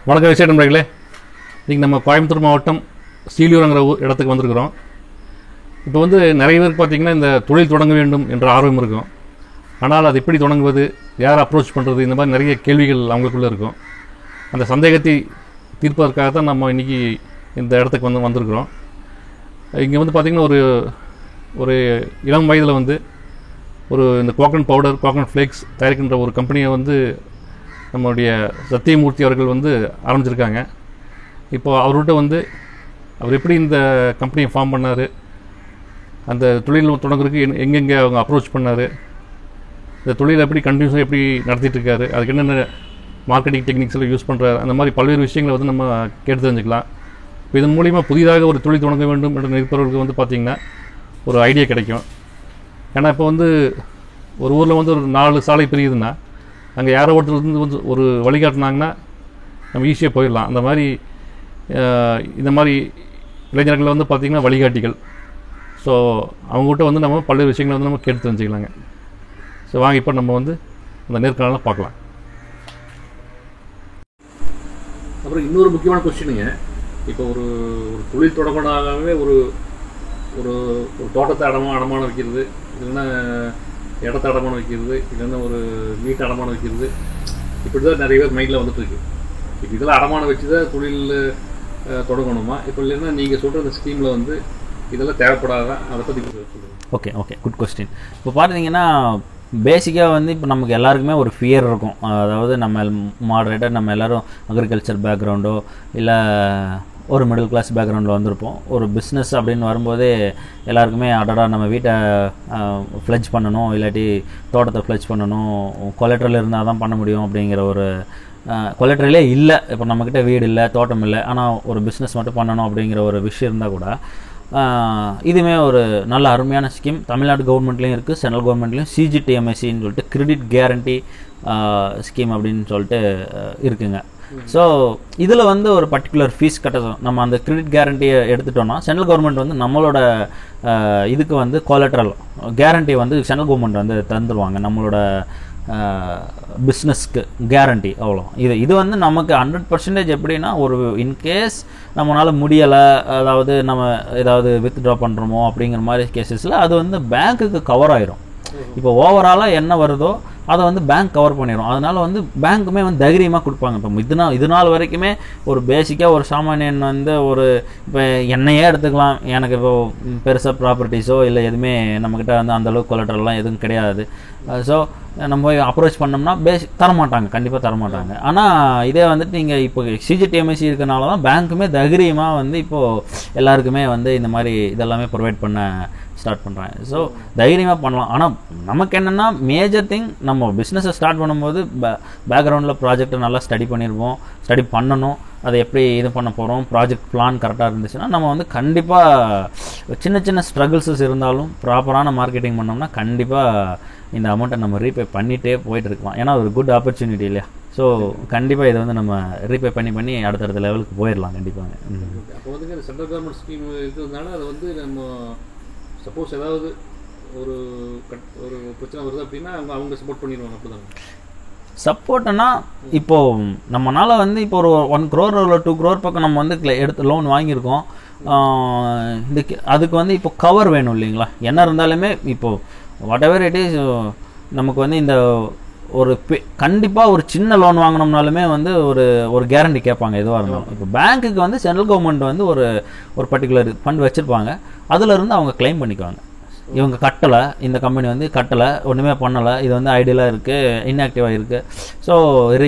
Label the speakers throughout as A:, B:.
A: வணக்கம் விசேஷ நண்பர்களே. இன்றைக்கி நம்ம கோயம்புத்தூர் மாவட்டம் சீலியூருங்கிற இடத்துக்கு வந்திருக்கிறோம். இப்போ வந்து நிறைய பேருக்கு பார்த்திங்கன்னா இந்த தொழில் தொடங்க வேண்டும் என்ற ஆர்வம் இருக்கும். ஆனால் அது எப்படி தொடங்குவது, யார் அப்ரோச் பண்ணுறது, இந்த மாதிரி நிறைய கேள்விகள் அவங்களுக்குள்ளே இருக்கும். அந்த சந்தேகத்தை தீர்ப்பதற்காக தான் நம்ம இன்றைக்கி இந்த இடத்துக்கு வந்திருக்கிறோம். இங்கே வந்து பார்த்திங்கன்னா ஒரு இளம் வயதில் வந்து இந்த கோகனட் பவுடர், கோகனட் ஃப்ளேக்ஸ் தயாரிக்கின்ற ஒரு கம்பெனியை வந்து நம்மளுடைய சத்தியமூர்த்தி அவர்கள் வந்து ஆரம்பிச்சிருக்காங்க. இப்போது அவர்கிட்ட அவர் எப்படி இந்த கம்பெனியை ஃபார்ம் பண்ணார், அந்த தொழில் தொடங்குறதுக்கு எங்கெங்கே அவங்க அப்ரோச் பண்ணார், இந்த தொழிலை எப்படி கண்டினியூஸாக எப்படி நடத்திட்டுருக்காரு, அதுக்கு என்னென்ன மார்க்கெட்டிங் டெக்னிக்ஸில் யூஸ் பண்ணுறாரு, அந்த மாதிரி பல்வேறு விஷயங்களை வந்து நம்ம கேட்டு தெரிஞ்சுக்கலாம். இப்போ இதன் மூலிமா புதிதாக ஒரு தொழில் தொடங்க வேண்டும் என்று நினைப்பவர்களுக்கு வந்து பார்த்திங்கன்னா ஒரு ஐடியா கிடைக்கும். ஏன்னா இப்போ ஒரு ஊரில் ஒரு 4 சாலை பிரியுதுன்னா அங்கே யாரோ ஒருத்தர் ஒரு வழிகாட்டினாங்கன்னா நம்ம ஈஸியாக போயிடலாம். அந்த மாதிரி இந்த மாதிரி இளைஞர்கள் பார்த்திங்கன்னா வழிகாட்டிகள். ஸோ அவங்ககிட்ட நம்ம பல்வேறு விஷயங்களை நம்ம கேட்டு தெரிஞ்சுக்கலாங்க. ஸோ வாங்க இப்போ நம்ம அந்த நேர்காணலாம் பார்க்கலாம். அப்புறம் இன்னொரு முக்கியமான கொஸ்டினுங்க, இப்போ ஒரு தொழில் தொடங்கினாகவே ஒரு தோட்டத்தை அடமானம் வைக்கிறது, இல்லைன்னா இடத்த அடமானம் வைக்கிறது, இல்லைன்னா ஒரு வீட்டை அடமானம் வைக்கிறது, இப்படி தான் நிறைய பேர் மைண்டில் வந்துட்டுருக்கு. இப்போ இதெல்லாம் அடமானம் வச்சு தான் தொழில் தொடங்கணுமா, இப்போ இல்லைன்னா நீங்கள் சொல்கிற அந்த ஸ்கீமில் இதெல்லாம் தேவைப்படாதான், அதை பற்றி சொல்லுங்கள்.
B: Okay good question. இப்போ பார்த்தீங்கன்னா பேசிக்காக இப்போ நமக்கு எல்லாருக்குமே ஒரு ஃபியர் இருக்கும். அதாவது நம்ம மாடரேட்டாக நம்ம எல்லோரும் அக்ரிகல்ச்சர் பேக்ரவுண்டோ இல்லை ஒரு மிடில் கிளாஸ் பேக்ரவுண்டில் வந்திருப்போம். ஒரு பிஸ்னஸ் அப்படின்னு வரும்போதே எல்லாருக்குமே அடடா நம்ம வீட்டை ஃப்ளெஜ் பண்ணணும், இல்லாட்டி தோட்டத்தை ஃப்ளெஜ் பண்ணணும், கொலட்ரல் இருந்தால் தான் பண்ண முடியும் அப்படிங்கிற ஒரு கொலட்ரலே இல்லை. இப்போ நம்மக்கிட்ட வீடு இல்லை, தோட்டம் இல்லை, ஆனால் ஒரு பிஸ்னஸ் மட்டும் பண்ணணும் அப்படிங்கிற ஒரு விஷயம் இருந்தால் கூட இதுவுமே ஒரு நல்ல அருமையான ஸ்கீம். தமிழ்நாடு கவர்மெண்ட்லேயும் இருக்குது, சென்ட்ரல் கவர்மெண்ட்லேயும் சிஜிடிஎம்எஸ்சின்னு சொல்லிட்டு கிரெடிட் கேரண்டி ஸ்கீம் அப்படின்னு சொல்லிட்டு இருக்குங்க. ஸோ இதில் ஒரு பர்டிகுலர் ஃபீஸ் கட்டணும். நம்ம அந்த கிரெடிட் கேரண்டியை எடுத்துட்டோம்னா சென்ட்ரல் கவர்மெண்ட் நம்மளோட இதுக்கு கொலட்ரல் கேரண்டி சென்ட்ரல் கவர்மெண்ட் தந்துடுவாங்க. நம்மளோட பிஸ்னஸ்க்கு கேரண்டி அவ்வளோ. இது நமக்கு 100% எப்படின்னா, ஒரு இன்கேஸ் நம்மளால் முடியலை, அதாவது நம்ம ஏதாவது வித்ட்ரா பண்ணுறோமோ அப்படிங்கிற மாதிரி கேசஸில் அது பேங்க்குக்கு கவர் ஆயிரும். இப்போ ஓவராலாக என்ன வருதோ அதை பேங்க் கவர் பண்ணிடும். அதனால் பேங்க்குமே தைரியமாக கொடுப்பாங்க. இப்போ இது நாள் வரைக்குமே ஒரு பேசிக்காக ஒரு சாமானியன் ஒரு இப்போ என்னையே எடுத்துக்கலாம், எனக்கு இப்போ பெருசாக ப்ராப்பர்ட்டிஸோ இல்லை எதுவுமே நம்மக்கிட்ட அந்தளவுக்கு கொலட்ரல்லாம் எதுவும் கிடையாது. ஸோ நம்ம போய் அப்ரோச் பண்ணோம்னா தரமாட்டாங்க, கண்டிப்பாக தரமாட்டாங்க. ஆனால் இதே நீங்கள் இப்போ சிஜிடிஎம்எஸ்சி இருக்கனால தான் பேங்க்குமே தைரியமாக இப்போது எல்லாருக்குமே இந்த மாதிரி இதெல்லாமே ப்ரொவைட் பண்ண ஸ்டார்ட் பண்ணுறாங்க. ஸோ தைரியமாக பண்ணலாம். ஆனால் நமக்கு என்னென்னா மேஜர் திங், நம்ம பிஸ்னஸை ஸ்டார்ட் பண்ணும்போது பேக்ரவுண்டில் ப்ராஜெக்டை நல்லா ஸ்டடி பண்ணணும். அதை எப்படி இது பண்ண போகிறோம், ப்ராஜெக்ட் பிளான் கரெக்டாக இருந்துச்சுன்னா நம்ம கண்டிப்பாக சின்ன ஸ்ட்ரகிள்ஸஸ் இருந்தாலும் ப்ராப்பரான மார்க்கெட்டிங் பண்ணோம்னா கண்டிப்பாக இந்த அமௌண்ட்டை நம்ம ரீபே பண்ணிகிட்டே போயிட்டு இருக்கலாம். ஏன்னா ஒரு குட் ஆப்பர்ச்சுனிட்டி இல்லையா. ஸோ கண்டிப்பாக இதை நம்ம ரீபே பண்ணி அடுத்தடுத்த லெவலுக்கு போயிடலாம் கண்டிப்பாக.
A: அப்போ சென்ட்ரல் கவர்மெண்ட் ஸ்கீம் இருக்கிறதுனால அதை நம்ம சப்போஸ் ஏதாவது ஒரு பிரச்சனை வருது அப்படின்னா அவங்க சப்போர்ட் பண்ணிடுவாங்க. அப்படிதான்
B: சப்போர்ட்னா இப்போது நம்மளால் இப்போ ஒரு 1 crore இல்லை 2 crore பக்கம் நம்ம எடுத்து லோன் வாங்கியிருக்கோம். அதுக்கு இப்போ கவர் வேணும் இல்லைங்களா. என்ன இருந்தாலுமே இப்போது வாட் எவர் இட் இஸ், நமக்கு இந்த ஒரு கண்டிப்பாக ஒரு சின்ன லோன் வாங்கினோம்னாலுமே ஒரு கேரண்டி கேட்பாங்க எதுவாக இருந்தாலும். இப்போ பேங்க்குக்கு சென்ட்ரல் கவர்மெண்ட் ஒரு பர்டிகுலர் ஃபண்ட் வச்சுருப்பாங்க, அதிலிருந்து அவங்க கிளைம் பண்ணிக்குவாங்க. இவங்க கட்டலை, இந்த கம்பெனி கட்டலை, ஒன்றுமே பண்ணலை, இது ஐடியலாக இருக்குது, இன்ஆக்டிவாக இருக்குது, ஸோ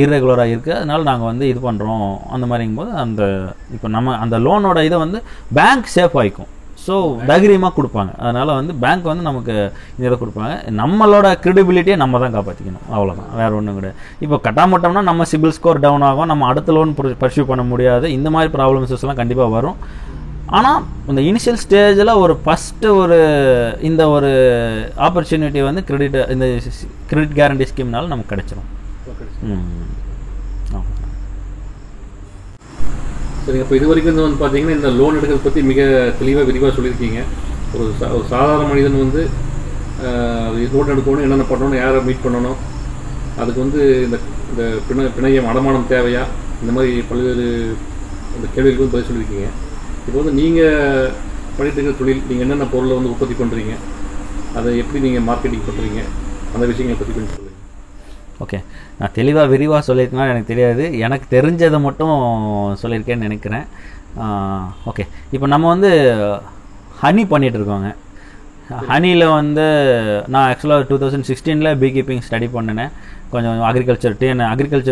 B: இர்ரெகுலராக இருக்குது, அதனால் நாங்கள் இது பண்ணுறோம் அந்த மாதிரிங்கும்போது இப்போ நம்ம அந்த லோனோட இதை பேங்க் சேஃப் ஆகிக்கும். ஸோ தைரியமாக கொடுப்பாங்க. அதனால் பேங்க் நமக்கு இதை கொடுப்பாங்க. நம்மளோட கிரெடிபிலிட்டியை நம்ம தான் காப்பாற்றிக்கணும், அவ்வளோதான், வேறு ஒன்றும் கிடையாது. இப்போ கட்டாமட்டோம்னா நம்ம சிபில் ஸ்கோர் டவுன் ஆகும், நம்ம அடுத்த லோன் பர்சியூ பண்ண முடியாது. இந்த மாதிரி ப்ராப்ளம்ஸஸ்லாம் கண்டிப்பாக வரும். ஆனால் இந்த இனிஷியல் ஸ்டேஜில் ஃபஸ்ட்டு இந்த ஆப்பர்ச்சுனிட்டி இந்த கிரெடிட் கேரண்டி ஸ்கீம்னால நமக்கு கிடைச்சிடும்.
A: சரிங்க. இப்போ இது வரைக்கும் பார்த்தீங்கன்னா இந்த லோன் எடுக்கிறத பற்றி மிக தெளிவாக விரிவாக சொல்லியிருக்கீங்க. ஒரு சாதாரண மனிதன் லோன் எடுக்கணும், என்னென்ன பண்ணணும், யாரை மீட் பண்ணணும், அதுக்கு இந்த பிணையம் அடமானம் தேவையா, இந்த மாதிரி பல்வேறு அந்த கேள்விகளுக்கு பதில் சொல்லியிருக்கீங்க. இப்போ வந்து நீங்கள் பண்ணிட்டு இருக்கிற தொழில், நீங்கள் என்னென்ன பொருளை வந்து உற்பத்தி பண்ணுறீங்க, அதை எப்படி நீங்கள் மார்க்கெட்டிங் பண்ணுறீங்க, அந்த விஷயங்களை பற்றி கொஞ்சம் சொல்லுங்கள்.
B: ஓகே, நான் தெளிவாக விரிவாக சொல்லியிருக்கேன்னா எனக்கு தெரியாது, எனக்கு தெரிஞ்சதை மட்டும் சொல்லியிருக்கேன்னு நினைக்கிறேன். ஓகே, இப்போ நம்ம வந்து ஹனி பண்ணிகிட்ருக்கோங்க. ஹனியில் வந்து நான் ஆக்சுவலாக 2016 பீ கீப்பிங் ஸ்டடி பண்ணினேன். கொஞ்சம் அக்ரிகல்ச்சர்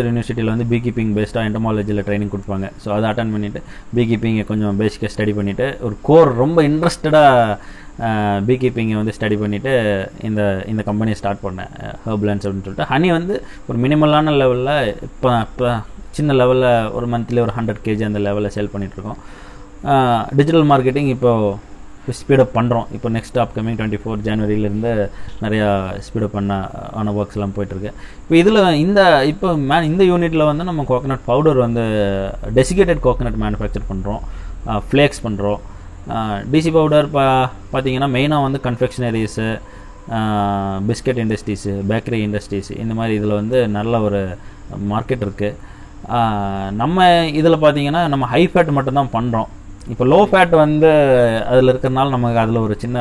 B: யூனிவர்சிட்டியில் வந்து பீ கீப்பிங் பேஸ்டாக என்டமாலஜியில் ட்ரைனிங் கொடுப்பாங்க. ஸோ அதை அட்டன் பண்ணிவிட்டு பீ கீப்பிங்கை கொஞ்சம் பேசிக்காக ஸ்டடி பண்ணிவிட்டு ஒரு கோர் ரொம்ப இன்ட்ரெஸ்டடாக பீ கீப்பிங்கை வந்து ஸ்டடி பண்ணிவிட்டு இந்த கம்பெனியை ஸ்டார்ட் பண்ணேன், ஹெர்ப்லேண்ட்ஸ் அப்படின்னு சொல்லிட்டு. ஹனி வந்து ஒரு மினிமலான லெவலில் இப்போ சின்ன லெவலில் ஒரு மந்த்லி ஒரு 100 kg அந்த லெவலில் சேல் பண்ணிகிட்ருக்கோம். டிஜிட்டல் மார்க்கெட்டிங் இப்போது ஸ்பீடப் பண்ணுறோம். இப்போ நெக்ஸ்ட் அப்கமிங் 24 ஜனவரியிலேருந்து நிறையா ஸ்பீடப் ஆன ஒர்க்ஸ்லாம் போயிட்டுருக்கு. இப்போ இதில் இந்த யூனிட்டில் வந்து நம்ம கோகனட் பவுடர் வந்து டெசிகேட்டட் கோகனட் மேனுஃபேக்சர் பண்ணுறோம், ஃப்ளேக்ஸ் பண்ணுறோம். டிசி பவுடர் பார்த்தீங்கன்னா மெயினாக வந்து கன்ஃபெக்ஷனரிஸு, பிஸ்கட் இண்டஸ்ட்ரீஸு, பேக்கரி இண்டஸ்ட்ரீஸ், இந்த மாதிரி இதில் வந்து நல்ல ஒரு மார்க்கெட் இருக்குது. நம்ம இதில் பார்த்தீங்கன்னா நம்ம ஹை ஃபேட் மட்டும்தான் பண்ணுறோம். இப்போ லோ ஃபேட் வந்து அதில் இருக்கிறனால நமக்கு அதில் ஒரு சின்ன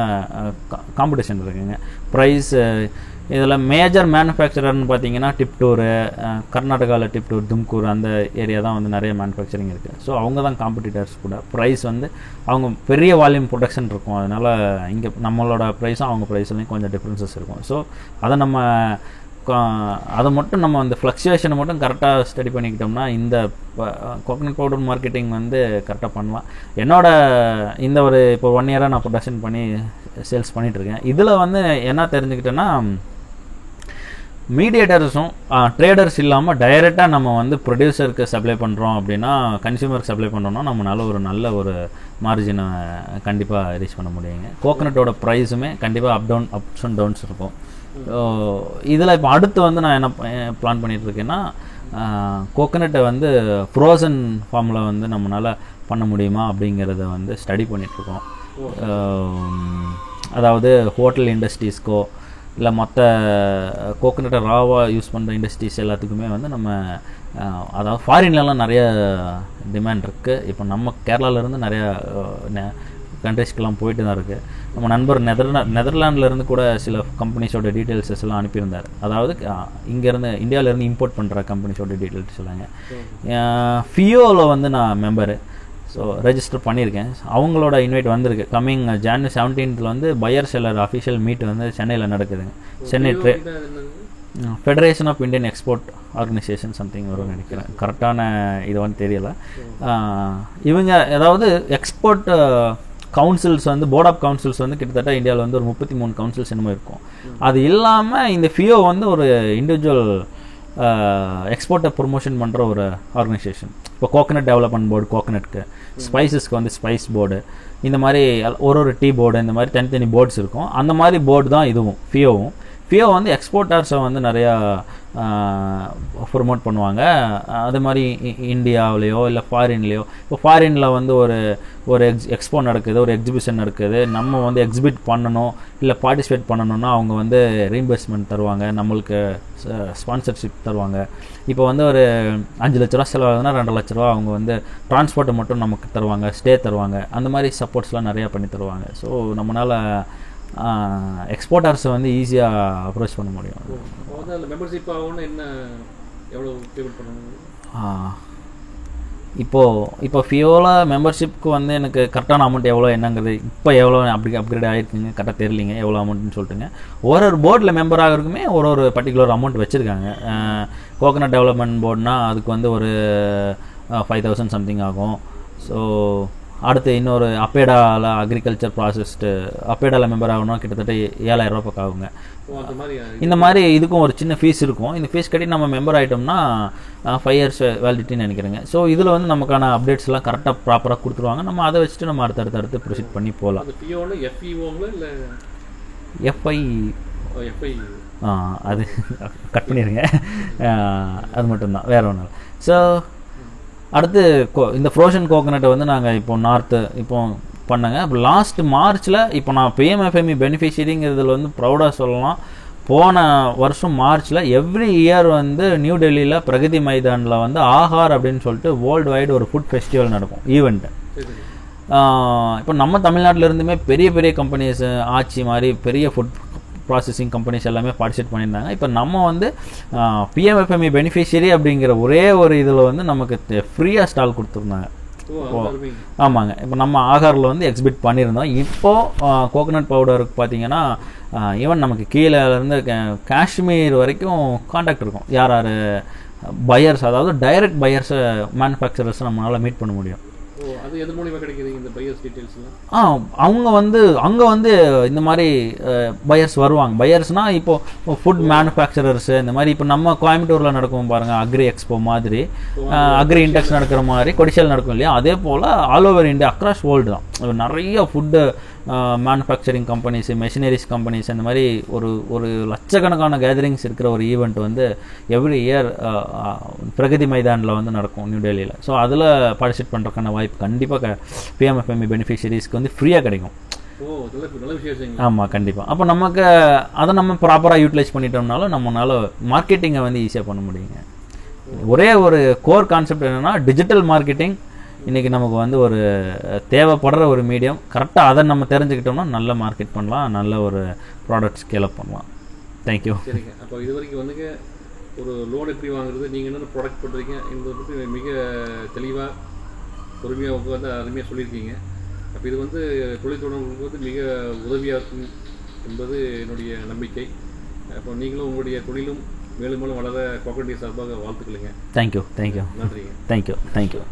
B: காம்படிஷன் இருக்குங்க. ப்ரைஸ் இதில் மேஜர் மேனுஃபேக்சரர்னு பார்த்தீங்கன்னா டிப்டூரு, கர்நாடகாவில் டிப்டூர், தும்கூர் அந்த ஏரியா தான் வந்து நிறைய மேனுஃபேக்சரிங் இருக்குது. ஸோ அவங்க தான் காம்படிட்டர்ஸ் கூட. ப்ரைஸ் வந்து அவங்க பெரிய வால்யூம் ப்ரொடக்ஷன் இருக்கும், அதனால் இங்கே நம்மளோட ப்ரைஸும் அவங்க ப்ரைஸ்லையும் கொஞ்சம் டிஃப்ரென்சஸ் இருக்கும். ஸோ அதை மட்டும் நம்ம அந்த ஃப்ளக்சுவேஷனை மட்டும் கரெக்டாக ஸ்டடி பண்ணிக்கிட்டோம்னா இந்த கோகனட் பவுடர் மார்க்கெட்டிங் வந்து கரெக்டாக பண்ணலாம். என்னோட இந்த ஒரு இப்போ 1 இயராக நான் ப்ரொடக்ஷன் பண்ணி சேல்ஸ் பண்ணிகிட்ருக்கேன். இதில் வந்து என்ன தெரிஞ்சுக்கிட்டேன்னா, மீடியேட்டர்ஸும் ட்ரேடர்ஸ் இல்லாமல் டைரெக்டாக நம்ம வந்து ப்ரொடியூசருக்கு சப்ளை பண்ணுறோம் அப்படின்னா, கன்சியூமருக்கு சப்ளை பண்ணுறோன்னா நம்மளால நல்ல ஒரு மார்ஜினை கண்டிப்பாக ரீச் பண்ண முடியுங்க. கோகனட்டோட ப்ரைஸுமே கண்டிப்பாக அப்ஸ் அண்ட் டவுன்ஸ் இருக்கும். இதில் இப்போ அடுத்து வந்து நான் என்ன பிளான் பண்ணிகிட்ருக்கேன்னா, கோகனட்டை வந்து ஃப்ரோசன் ஃபார்மில் வந்து நம்மளால் பண்ண முடியுமா அப்படிங்கிறத வந்து ஸ்டடி பண்ணிகிட்ருக்கோம். அதாவது ஹோட்டல் இண்டஸ்ட்ரீஸ்க்கோ இல்லை மற்ற கோகனட்டை ராவாக யூஸ் பண்ணுற இண்டஸ்ட்ரீஸ் எல்லாத்துக்குமே வந்து நம்ம அதாவது ஃபாரின்லலாம் நிறைய டிமாண்ட் இருக்குது. இப்போ நம்ம கேரளாவிலேருந்து நிறையா கண்ட்ரிஸ்க்கெலாம் போயிட்டு தான் இருக்குது. நம்ம நண்பர் நெதர்லாண்ட்லேருந்து கூட சில கம்பெனிஸோட டீட்டெயில்ஸஸ் எல்லாம் அனுப்பியிருந்தார். அதாவது இங்கேருந்து இந்தியாவிலேருந்து இம்போர்ட் பண்ணுற கம்பெனிஸோட டீட்டெயில்ஸ் எல்லாங்க. ஃபியோவில் வந்து நான் மெம்பரு, ஸோ ரெஜிஸ்டர் பண்ணியிருக்கேன். அவங்களோட இன்வைட் வந்திருக்கு. கம்மிங் January 17th வந்து பையர் செல்லர் அஃபிஷியல் மீட் வந்து சென்னையில் நடக்குதுங்க. Chennai federation of Indian export organisation something வரும்னு நினைக்கிறேன். கரெக்டான இது வந்து தெரியலை. இவங்க ஏதாவது எக்ஸ்போர்ட் கவுன்சில்ஸ் வந்து போர்ட் ஆஃப் கவுன்சில்ஸ் வந்து கிட்டத்தட்ட இந்தியாவில் வந்து ஒரு 33 கவுன்சில்ஸ் என்னமோ இருக்கும். அது இல்லாமல் இந்த ஃபியோ வந்து ஒரு இண்டிவிஜுவல் எக்ஸ்போர்ட்டை ப்ரொமோஷன் பண்ணுற ஒரு ஆர்கனைசேஷன். இப்போ கோகனட் டெவலப்மெண்ட் போர்டு கோகனட்க்கு, ஸ்பைசஸ்க்கு வந்து ஸ்பைஸ் போர்டு, இந்த மாதிரி ஒரு டீ போர்டு, இந்த மாதிரி தனித்தனி போர்ட்ஸ் இருக்கும். அந்த மாதிரி போர்டு தான் இதுவும் ஃபியோவும். ஃபியோ வந்து எக்ஸ்போர்ட்டர்ஸை வந்து நிறையா ப்ரொமோட் பண்ணுவாங்க. அது மாதிரி இந்தியாவிலையோ இல்லை ஃபாரின்லேயோ, இப்போ ஃபாரினில் வந்து ஒரு எக்ஸ்போ நடக்குது, ஒரு எக்ஸிபிஷன் நடக்குது, நம்ம வந்து எக்ஸிபிட் பண்ணணும் இல்லை பார்ட்டிசிபேட் பண்ணணும்னா அவங்க வந்து ரீஇம்பர்ஸ்மெண்ட் தருவாங்க, நம்மளுக்கு ஸ்பான்சர்ஷிப் தருவாங்க. இப்போ வந்து ஒரு 5 லட்ச ரூபா செலவாகுதுன்னா 2 லட்ச ரூபா அவங்க வந்து டிரான்ஸ்போர்ட்டை மட்டும் நமக்கு தருவாங்க, ஸ்டே தருவாங்க. அந்த மாதிரி சப்போர்ட்ஸ்லாம் நிறையா பண்ணி தருவாங்க. ஸோ நம்மளால் எக்ஸ்போர்ட்டர்ஸை வந்து ஈஸியாக அப்ரோச் பண்ண முடியும்.
A: மெம்பர்ஷிப் ஆகணும்னு என்ன எவ்வளோ பேமெண்ட் பண்ணணும்?
B: இப்போ ஃபியோவில் மெம்பர்ஷிப்க்கு வந்து எனக்கு கரெக்டான அமௌண்ட் எவ்வளோ என்னங்கிறது இப்போ எவ்வளோ அப்கிரேட் ஆகிருக்குங்க கரெக்டாக தெரியலிங்க எவ்வளோ அமௌண்ட்னு சொல்லிட்டுங்க. ஒரு போர்டில் மெம்பர் ஆகிறதுக்குமே ஒரு பர்டிகுலர் அமௌண்ட் வச்சுருக்காங்க. கோகனட் டெவலப்மெண்ட் போர்டுனா அதுக்கு வந்து ஒரு 5,000 சம்திங் ஆகும். ஸோ அடுத்து இன்னொரு அப்பேடாவில் அக்ரிகல்ச்சர் ப்ராசஸ்டு அப்பேடாவில் மெம்பர் ஆகணும்னா கிட்டத்தட்ட 7,000 ரூபா பக்கம் ஆகுங்க. இந்த மாதிரி இதுக்கும் ஒரு சின்ன ஃபீஸ் இருக்கும். இந்த ஃபீஸ் கட்டி நம்ம மெம்பர் ஆகிட்டோம்னா 5 years வேலிடிட்டின்னு நினைக்கிறேங்க. ஸோ இதில் வந்து நமக்கான அப்டேட்ஸ்லாம் கரெக்டாக ப்ராப்பராக கொடுத்துருவாங்க. நம்ம அதை வச்சுட்டு நம்ம அடுத்து ப்ரொசீட் பண்ணி போகலாம். எஃப்ஐ அது கட் பண்ணிடுங்க, அது மட்டும்தான், வேறு ஒன்றும் இல்லை. ஸோ அடுத்து இந்த ஃப்ரோசன் கோகனட்டை வந்து நாங்கள் இப்போ பண்ணங்க. இப்போ லாஸ்ட் மார்ச்சில் இப்போ நான் பிஎம்எஃப்எம்இ பெனிஃபிஷியரிங்கிறதுல வந்து ப்ரௌடாக சொல்லலாம். போன வருஷம் மார்ச்சில் எவ்ரி இயர் வந்து நியூ டெல்லியில் பிரகதி மைதானில் வந்து ஆஹார் அப்படின்னு சொல்லிட்டு வேர்ல்டு வைடு ஒரு ஃபுட் ஃபெஸ்டிவல் நடக்கும் ஈவெண்ட்டு. இப்போ நம்ம தமிழ்நாட்டில் இருந்துமே பெரிய பெரிய கம்பெனிஸ் ஆச்சி மாதிரி பெரிய ஃபுட் ப்ராசஸிங் கம்பெனிஸ் எல்லாமே பார்ட்டிசிபேட் பண்ணியிருந்தாங்க. இப்போ நம்ம வந்து பிஎம்எஃப்எம்இ பெனிஃபிஷியரி அப்படிங்கிற ஒரே ஒரு இதில் வந்து நமக்கு ஃப்ரீயாக ஸ்டால் கொடுத்துருந்தாங்க. ஆமாங்க. இப்போ நம்ம ஆகாரில் வந்து எக்ஸிபிட் பண்ணியிருந்தோம். இப்போது கோகோனட் பவுடருக்கு பார்த்தீங்கன்னா ஈவன் நமக்கு கீழே இருந்து காஷ்மீர் வரைக்கும் காண்டாக்ட் இருக்கும். யார் யார் பையர்ஸ், அதாவது டைரக்ட் பையர்ஸை மேனுஃபேக்சரர்ஸை நம்மளால் மீட் பண்ண முடியும்.
A: அது எது மூலமா கிடைக்குது இந்த பையர்ஸ் டீடைல்ஸ்லாம்?
B: அவங்க வந்து அங்கே வந்து இந்த மாதிரி பையர்ஸ் வருவாங்க. பையர்ஸ்னா இப்போ ஃபுட் மேனுஃபேக்சரர்ஸ் இந்த மாதிரி இப்போ நம்ம கோயம்புத்தூரில் நடக்கும் பாருங்கள் அக்ரி எக்ஸ்போ மாதிரி, அக்ரி இண்டெக்ஸ் நடக்கிற மாதிரி கொடிஷியல் நடக்கும் இல்லையா, அதே போல் all over India across world தான் நிறைய food manufacturing companies, machineries companies இந்த மாதிரி ஒரு லட்சக்கணக்கான கேதரிங்ஸ் இருக்கிற ஒரு ஈவெண்ட் வந்து எவ்ரி இயர் பிரகதி மைதானில் வந்து நடக்கும் நியூ டெல்லியில். ஸோ அதில் பார்ட்டிசிபேட் பண்ணுறதுக்கான வாய்ப்பு கண்டிப்பாக பிஎம்எஃப்எம்இ பெனிஃபிஷரிஸ்க்கு வந்து ஃப்ரீயாக கிடைக்கும். ஆமாம், கண்டிப்பாக. அப்போ நமக்கு அதை நம்ம ப்ராப்பராக யூட்டிலைஸ் பண்ணிட்டோம்னாலும் நம்மளால மார்க்கெட்டிங்கை வந்து ஈஸியாக பண்ண முடியுங்க. ஒரே ஒரு கோர் கான்செப்ட் என்னென்னா டிஜிட்டல் மார்க்கெட்டிங் இன்றைக்கி நமக்கு வந்து ஒரு தேவைப்படுற ஒரு மீடியம். கரெக்டாக அதை நம்ம தெரிஞ்சுக்கிட்டோம்னா நல்ல மார்க்கெட் பண்ணலாம், நல்ல ஒரு ப்ராடக்ட் ஸ்கேல் அப் பண்ணலாம். தேங்க்யூ.
A: சரிங்க. அப்போ இது வரைக்கும் வந்துங்க ஒரு லோன் எப்படி வாங்குறது, நீங்கள் என்னென்ன ப்ராடக்ட் பண்ணுறீங்க என்பதை பற்றி மிக தெளிவாக பொறுமையாக உட்காந்து அருமையாக சொல்லியிருக்கீங்க. அப்போ இது வந்து தொழில் தொடங்குவதற்கு வந்து மிக உதவியாக இருக்கும் என்பது என்னுடைய நம்பிக்கை. அப்போ நீங்களும் உங்களுடைய தொழிலும் மேலும் மேலும் வளர கோகோனட் சார்பாக வாழ்த்துக்களுங்க.
B: தேங்க்யூ.
A: நன்றிங்க.
B: தேங்க்யூ.